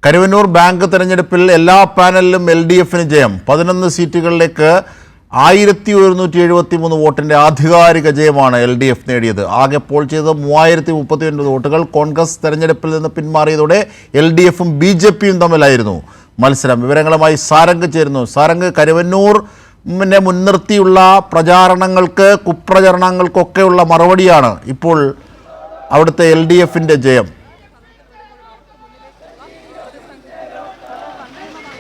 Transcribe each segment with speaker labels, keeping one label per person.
Speaker 1: Karuvannur bank തെരഞ്ഞെടുപ്പിൽ എല്ലാ പാനലിലും LDFന് ജയം. 11 സീറ്റുകളിലേക്ക് 1173 വോട്ടിന്റെ ആധികാരിക ജയമാണ് LDF നേടിയത്. ആകെ പോൾ ചെയ്ത് 3039 വോട്ടുകൾ. കോൺഗ്രസ് തെരഞ്ഞെടുപ്പിൽ നിന്ന് പിന്മാറിയതോടെ LDFും BJPയും തമ്മിലായിരുന്നു മത്സരം. വിവരങ്ങളുമായി സാരംഗ് ചേരുന്നു. സാരംഗ്, കരുവന്നൂരിനെ മുൻനിർത്തിയുള്ള പ്രചാരണങ്ങൾക്ക്, കുപ്രചരണങ്ങൾക്കൊക്കെയുള്ള മറുപടിയാണ് ഇപ്പോൾ അവിടുത്തെ LDFന്റെ ജയം.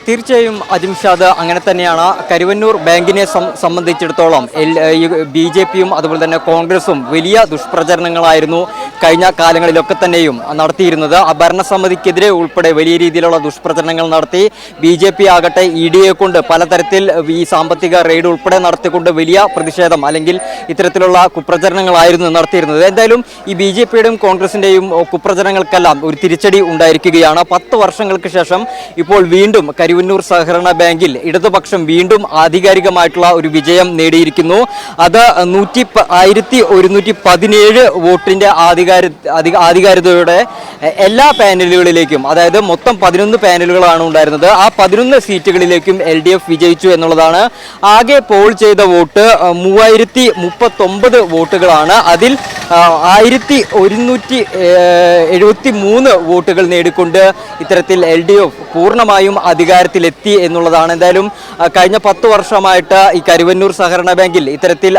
Speaker 2: തീർച്ചയായും അജിംഷാദ്, അങ്ങനെ തന്നെയാണ്. കരുവന്നൂർ ബാങ്കിനെ സംബന്ധിച്ചിടത്തോളം BJPയും അതുപോലെ തന്നെ കോൺഗ്രസും വലിയ ദുഷ്പ്രചരണങ്ങളായിരുന്നു കഴിഞ്ഞ കാലങ്ങളിലൊക്കെ തന്നെയും നടത്തിയിരുന്നത്. ഭരണസമിതിക്കെതിരെ ഉൾപ്പെടെ വലിയ രീതിയിലുള്ള ദുഷ്പ്രചരണങ്ങൾ നടത്തി. BJP ആകട്ടെ EDയെ കൊണ്ട് പലതരത്തിൽ ഈ സാമ്പത്തിക റെയ്ഡ് ഉൾപ്പെടെ നടത്തിക്കൊണ്ട് വലിയ പ്രതിഷേധം അല്ലെങ്കിൽ ഇത്തരത്തിലുള്ള കുപ്രചരണങ്ങളായിരുന്നു നടത്തിയിരുന്നത്. എന്തായാലും ഈ BJPയുടെയും കോൺഗ്രസിൻ്റെയും കുപ്രചരണങ്ങൾക്കെല്ലാം ഒരു തിരിച്ചടി ഉണ്ടായിരിക്കുകയാണ്. 10 വർഷങ്ങൾക്ക് ശേഷം ഇപ്പോൾ വീണ്ടും കരുവന്നൂർ സഹകരണ ബാങ്കിൽ ഇടതുപക്ഷം വീണ്ടും ആധികാരികമായിട്ടുള്ള ഒരു വിജയം നേടിയിരിക്കുന്നു. അത് 1117 വോട്ടിന്റെ ആധികാരികതയോടെ എല്ലാ പാനലുകളിലേക്കും, അതായത് മൊത്തം 11 പാനലുകളാണ് ഉണ്ടായിരുന്നത്, ആ 11 സീറ്റുകളിലേക്കും LDF വിജയിച്ചു എന്നുള്ളതാണ്. ആകെ പോൾ ചെയ്ത വോട്ട് 3039 വോട്ടുകളാണ്. അതിൽ 1173 വോട്ടുകൾ നേടിക്കൊണ്ട് ഇത്തരത്തിൽ LDF പൂർണ്ണമായും അധികാരത്തിലെത്തി എന്നുള്ളതാണ്. എന്തായാലും കഴിഞ്ഞ 10 വർഷമായിട്ട് ഈ കരുവന്നൂർ സഹകരണ ബാങ്കിൽ ഇത്തരത്തിൽ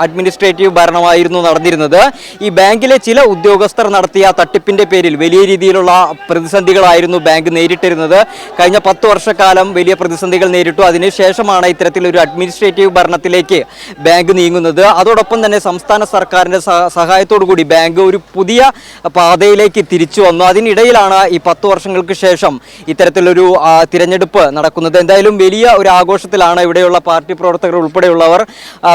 Speaker 2: അഡ്മിനിസ്ട്രേറ്റീവ് ഭരണമായിരുന്നു നടന്നിരുന്നത്. ഈ ബാങ്കിലെ ചില ഉദ്യോഗസ്ഥർ നടത്തിയ തട്ടിപ്പിന്റെ പേരിൽ വലിയ രീതിയിലുള്ള പ്രതിസന്ധികളായിരുന്നു ബാങ്ക് നേരിട്ടിരുന്നത്. കഴിഞ്ഞ 10 വർഷക്കാലം വലിയ പ്രതിസന്ധികൾ നേരിട്ടു. അതിനുശേഷമാണ് ഇത്തരത്തിലൊരു അഡ്മിനിസ്ട്രേറ്റീവ് ഭരണത്തിലേക്ക് ബാങ്ക് നീങ്ങുന്നത്. അതോടൊപ്പം തന്നെ സംസ്ഥാന സർക്കാരിന്റെ സഹായത്തോടു കൂടി ബാങ്ക് ഒരു പുതിയ പാതയിലേക്ക് തിരിച്ചു വന്നു. അതിനിടയിലാണ് ഈ 10 വർഷങ്ങൾക്ക് ശേഷം ഇത്തരത്തിലൊരു തിരഞ്ഞെടുപ്പ് നടക്കുന്നത്. എന്തായാലും വലിയ ഒരു ആഘോഷത്തിലാണ് ഇവിടെയുള്ള പാർട്ടി പ്രവർത്തകർ ഉൾപ്പെടെയുള്ളവർ.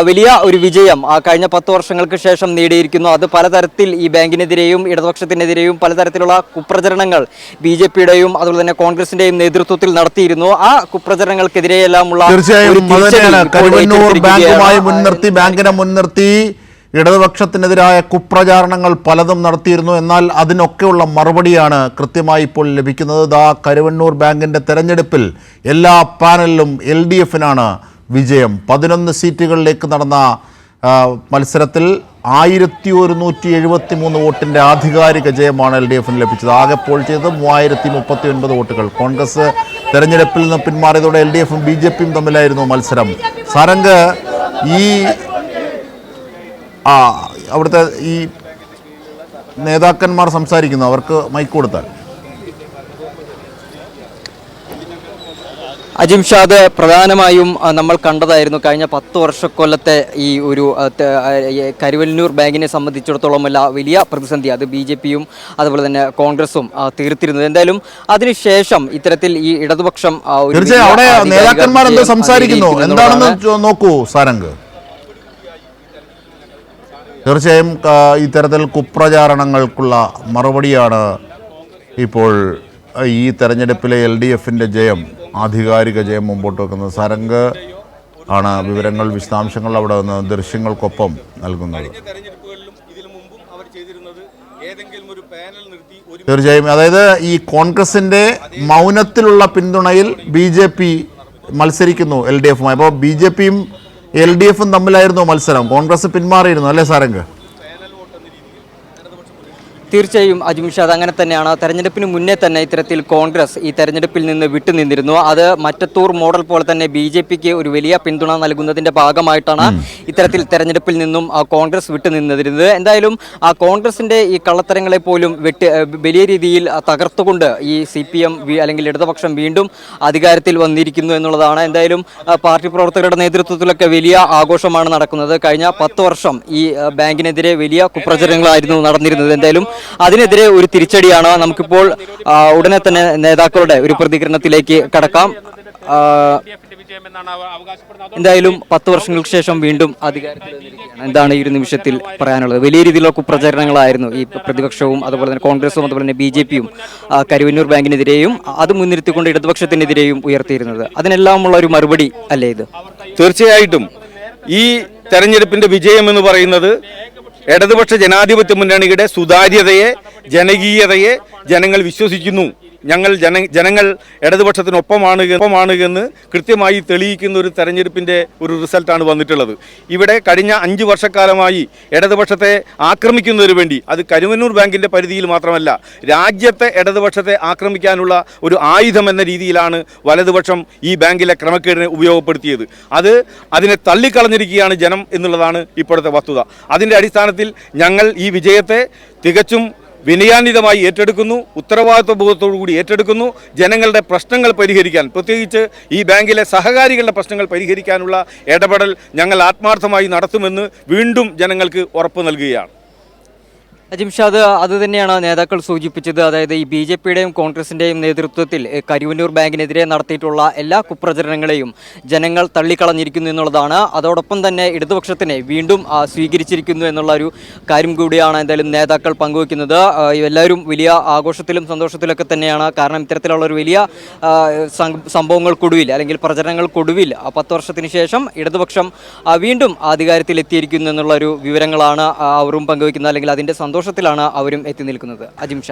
Speaker 2: വലിയ ഒരു വിജയം കഴിഞ്ഞ 10 വർഷങ്ങൾക്ക് ശേഷം നേടിയിരിക്കുന്നു. അത് പലതരത്തിൽ ഈ ബാങ്കിനെതിരെയും ഇടതുപക്ഷത്തിനെതിരെയും പലതരത്തിലുള്ള കുപ്രചരണങ്ങൾ BJPയുടെയും അതുപോലെ തന്നെ കോൺഗ്രസിന്റെയും നേതൃത്വത്തിൽ നടത്തിയിരുന്നു. ആ കുപ്രചരണങ്ങൾക്കെതിരെയെല്ലാമുള്ള
Speaker 1: ബാങ്കിനെ മുൻനിർത്തി ഇടതുപക്ഷത്തിനെതിരായ കുപ്രചാരണങ്ങൾ പലതും നടത്തിയിരുന്നു. എന്നാൽ അതിനൊക്കെയുള്ള മറുപടിയാണ് കൃത്യമായി ഇപ്പോൾ ലഭിക്കുന്നത്. കരുവന്നൂർ ബാങ്കിൻ്റെ തെരഞ്ഞെടുപ്പിൽ എല്ലാ പാനലിലും LDFനാണ് വിജയം. 11 സീറ്റുകളിലേക്ക് നടന്ന മത്സരത്തിൽ 1173 വോട്ടിൻ്റെ ആധികാരിക ജയമാണ് LDFന് ലഭിച്ചത്. ആകെ പോൾ ചെയ്ത് 3039 വോട്ടുകൾ. കോൺഗ്രസ് തെരഞ്ഞെടുപ്പിൽ നിന്ന് പിന്മാറിയതോടെ LDFും BJPയും തമ്മിലായിരുന്നു മത്സരം. സാരംഗ്, ഈ അവിടുത്തെ ഈ നേതാക്കന്മാർ സംസാരിക്കുന്നു, അവർക്ക് മൈക്ക് കൊടുത്താൽ.
Speaker 2: അജിംഷാദ്, പ്രധാനമായും നമ്മൾ കണ്ടതായിരുന്നു കഴിഞ്ഞ 10 വർഷക്കൊല്ലത്തെ ഈ ഒരു കരുവന്നൂർ ബാങ്കിനെ സംബന്ധിച്ചിടത്തോളമല്ല വലിയ പ്രതിസന്ധി അത് BJPയും അതുപോലെ തന്നെ കോൺഗ്രസും തീർത്തിരുന്നത്. എന്തായാലും അതിനുശേഷം ഇത്തരത്തിൽ ഈ ഇടതുപക്ഷം
Speaker 1: നേതാക്കന്മാർ എന്തോ സംസാരിക്കുന്നു, എന്താണെന്ന് നോക്കൂ സാരംഗ്. തീർച്ചയായും ഇത്തരത്തിൽ കുപ്രചാരണങ്ങൾക്കുള്ള മറുപടിയാണ് ഇപ്പോൾ ഈ തെരഞ്ഞെടുപ്പിലെ LDFന്റെ ജയം, ആധികാരിക ജയം മുമ്പോട്ട് വെക്കുന്നത്. സാരംഗ് ആണ് വിവരങ്ങൾ, വിശദാംശങ്ങൾ അവിടെ നിന്ന് ദൃശ്യങ്ങൾക്കൊപ്പം നൽകുന്നത്. തീർച്ചയായും, അതായത് ഈ കോൺഗ്രസിന്റെ മൗനത്തിലുള്ള പിന്തുണയിൽ BJP മത്സരിക്കുന്നു LDFുമായി. അപ്പോൾ BJPയും LDFും തമ്മിലായിരുന്നു മത്സരം. കോൺഗ്രസ് പിന്മാറിയിരുന്നു, അല്ലേ സാരംഗ്?
Speaker 2: തീർച്ചയായും അജിംഷാദ്, അങ്ങനെ തന്നെയാണ്. തെരഞ്ഞെടുപ്പിന് മുന്നേ തന്നെ ഇത്തരത്തിൽ കോൺഗ്രസ് ഈ തെരഞ്ഞെടുപ്പിൽ നിന്ന് വിട്ടുനിന്നിരുന്നു. അത് മറ്റത്തൂർ മോഡൽ പോലെ തന്നെ BJPക്ക് ഒരു വലിയ പിന്തുണ നൽകുന്നതിന്റെ ഭാഗമായിട്ടാണ് ഇത്തരത്തിൽ തെരഞ്ഞെടുപ്പിൽ നിന്നും കോൺഗ്രസ് വിട്ടുനിന്നിരുന്നത്. എന്തായാലും കോൺഗ്രസിന്റെ ഈ കള്ളത്തരങ്ങളെ പോലും വലിയ രീതിയിൽ തകർത്തുകൊണ്ട് ഈ CPM അല്ലെങ്കിൽ ഇടതുപക്ഷം വീണ്ടും അധികാരത്തിൽ വന്നിരിക്കുന്നു എന്നുള്ളതാണ്. എന്തായാലും പാർട്ടി പ്രവർത്തകരുടെ നേതൃത്വത്തിലൊക്കെ വലിയ ആഘോഷമാണ് നടക്കുന്നത്. കഴിഞ്ഞ 10 വർഷം ഈ ബാങ്കിനെതിരെ വലിയ കുപ്രചരണങ്ങളായിരുന്നു നടന്നിരുന്നത്. എന്തായാലും അതിനെതിരെ ഒരു തിരിച്ചടിയാണ്. നമുക്കിപ്പോൾ ഉടനെ തന്നെ നേതാക്കളുടെ ഒരു പ്രതികരണത്തിലേക്ക് കടക്കാം. എന്തായാലും 10 വർഷങ്ങൾക്ക് ശേഷം വീണ്ടും അധികാരത്തിൽ വന്നിരിക്കുകയാണ്. എന്താണ് ഈ ഒരു നിമിഷത്തിൽ പറയാനുള്ളത്? വലിയ രീതിയിലുള്ള കുപ്രചരണങ്ങളായിരുന്നു ഈ പ്രതിപക്ഷവും അതുപോലെ തന്നെ കോൺഗ്രസും അതുപോലെ തന്നെ BJPയും കരുവന്നൂർ ബാങ്കിനെതിരെയും അത് മുൻനിർത്തിക്കൊണ്ട് ഇടതുപക്ഷത്തിനെതിരെയും ഉയർത്തിയിരുന്നത്. അതിനെല്ലാമുള്ള ഒരു മറുപടി അല്ലേ ഇത്?
Speaker 3: തീർച്ചയായിട്ടും ഈ തെരഞ്ഞെടുപ്പിന്റെ വിജയം എന്ന് പറയുന്നത് ഇടതുപക്ഷ ജനാധിപത്യ മുന്നണിയുടെ സുതാര്യതയെ, ജനകീയതയെ ജനങ്ങൾ വിശ്വസിക്കുന്നു ഞങ്ങൾ ജനങ്ങൾ ഒപ്പമാണ് എന്ന് കൃത്യമായി തെളിയിക്കുന്ന ഒരു തെരഞ്ഞെടുപ്പിൻ്റെ ഒരു റിസൾട്ടാണ് വന്നിട്ടുള്ളത്. ഇവിടെ കഴിഞ്ഞ 5 വർഷക്കാലമായി ഇടതുപക്ഷത്തെ ആക്രമിക്കുന്നതിന് വേണ്ടി, അത് കരുവന്നൂർ ബാങ്കിൻ്റെ പരിധിയിൽ മാത്രമല്ല, രാജ്യത്തെ ഇടതുപക്ഷത്തെ ആക്രമിക്കാനുള്ള ഒരു ആയുധം എന്ന രീതിയിലാണ് വലതുപക്ഷം ഈ ബാങ്കിലെ ക്രമക്കേടിനെ ഉപയോഗപ്പെടുത്തിയത്. അതിനെ തള്ളിക്കളഞ്ഞിരിക്കുകയാണ് ജനം എന്നുള്ളതാണ് ഇപ്പോഴത്തെ വസ്തുത. അതിൻ്റെ അടിസ്ഥാനത്തിൽ ഞങ്ങൾ ഈ വിജയത്തെ തികച്ചും വിനയാന്വിതമായി ഏറ്റെടുക്കുന്നു, ഉത്തരവാദിത്വബോധത്തോടു കൂടി ഏറ്റെടുക്കുന്നു. ജനങ്ങളുടെ പ്രശ്നങ്ങൾ പരിഹരിക്കാൻ, പ്രത്യേകിച്ച് ഈ ബാങ്കിലെ സഹകാരികളുടെ പ്രശ്നങ്ങൾ പരിഹരിക്കാനുള്ള ഇടപെടൽ ഞങ്ങൾ ആത്മാർത്ഥമായി നടത്തുമെന്ന് വീണ്ടും ജനങ്ങൾക്ക് ഉറപ്പ് നൽകുകയാണ്.
Speaker 2: അജിംഷാദ്, അത് തന്നെയാണ് നേതാക്കൾ സൂചിപ്പിച്ചത്. അതായത് ഈ BJPയുടെയും കോൺഗ്രസിൻ്റെയും നേതൃത്വത്തിൽ കരുവന്നൂർ ബാങ്കിനെതിരെ നടത്തിയിട്ടുള്ള എല്ലാ കുപ്രചരണങ്ങളെയും ജനങ്ങൾ തള്ളിക്കളഞ്ഞിരിക്കുന്നു എന്നുള്ളതാണ്. അതോടൊപ്പം തന്നെ ഇടതുപക്ഷത്തിനെ വീണ്ടും സ്വീകരിച്ചിരിക്കുന്നു എന്നുള്ള ഒരു കാര്യം കൂടിയാണ് എന്തായാലും നേതാക്കൾ പങ്കുവയ്ക്കുന്നത്. എല്ലാവരും വലിയ ആഘോഷത്തിലും സന്തോഷത്തിലൊക്കെ തന്നെയാണ്. കാരണം ഇത്തരത്തിലുള്ള ഒരു വലിയ സംഭവങ്ങൾക്കൊടുവിൽ അല്ലെങ്കിൽ പ്രചരണങ്ങൾക്കൊടുവിൽ 10 വർഷത്തിന് ശേഷം ഇടതുപക്ഷം വീണ്ടും അധികാരത്തിലെത്തിയിരിക്കുന്നു എന്നുള്ള ഒരു വിവരങ്ങളാണ് അവരും പങ്കുവയ്ക്കുന്നത്. അല്ലെങ്കിൽ അതിൻ്റെ സന്തോഷത്തിലാണ് അവരും എത്തി നിൽക്കുന്നത്. അജിംഷാദ്.